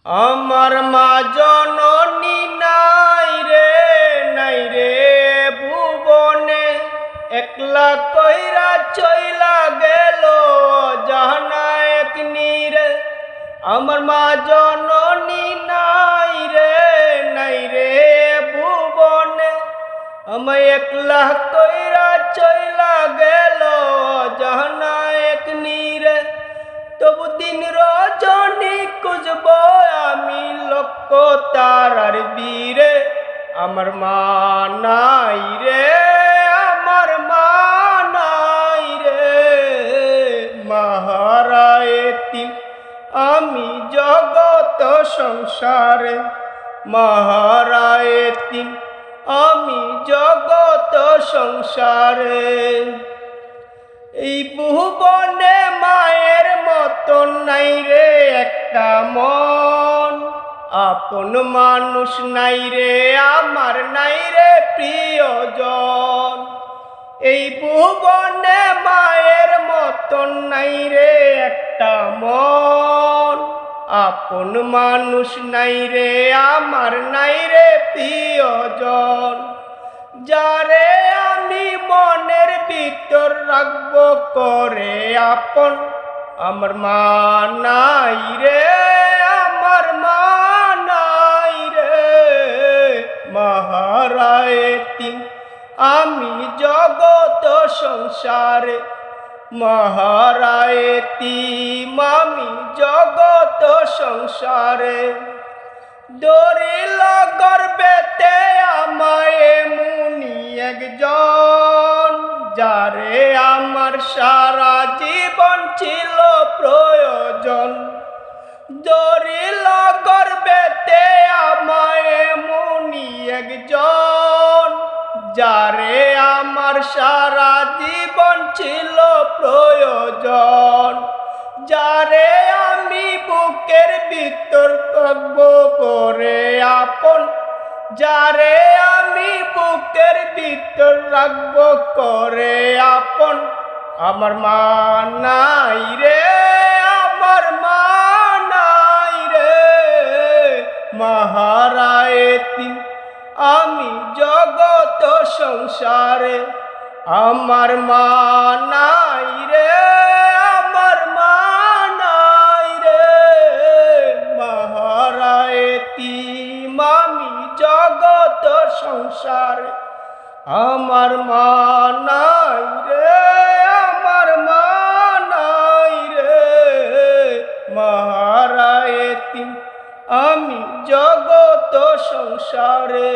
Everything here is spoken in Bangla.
আমার মা জননী নাই রে ভুবনে, একলা কইরা চইলা গেল জাহানায়ক নীরে। আমার মা জননী নাই রে ভুবনে, আমায় একলা কইরা চইলা গেল জাহানায়ক নীরে। তবু দিন রজনী খুঁজব আমি লক্ষ তারার বীরে। আমার মা নাই রে, আমার মা নাই রে, মাহারা এতিম আমি জগত সংসারে। মাহারা এতিম আমি জগত সংসারে। এই ভুবনে মায়ের মতন নাই রে একটা মন, আপন মানুষ নাই রে আমার, নাই রে প্রিয়জন। এই ভুবনে মায়ের মতন নাই রে একটা মন, আপন মানুষ নাই রে আমার, নাই রে প্রিয়জন। যারে আমি মনের ভিতর রাখবো করে আপন, আমার মা নাই রে, আমার মা নাই রে, মাহারা এতিম আমি জগত সংসারে। মাহারা এতিম আমি জগত সংসারে। ধরিল গর্বেতে আমায় মুনি একজন, যারে আমার সারা জীবন ছিল প্রয়োজন। ধরিল গর্বেতে আমায় মুনি একজন, যারে আমার সারা জীবন ছিল প্রয়োজন। যারে আমি বুকের ভিতর রাখবো করে আপন, যারে আমি বুকের ভিতর রাখবো করে আপন, আমার মা নাই রে, আমার মা নাই রে, মাহারা এতিম আমি জগত সংসারে। আমার মা নাই রে, আমার মা নাই রে, মাহারা এতিম আমি জগত সংসারে। আমার মা নাই রে, আমার মা নাই রে, মাহারা এতিম আমি জগত সংসারে।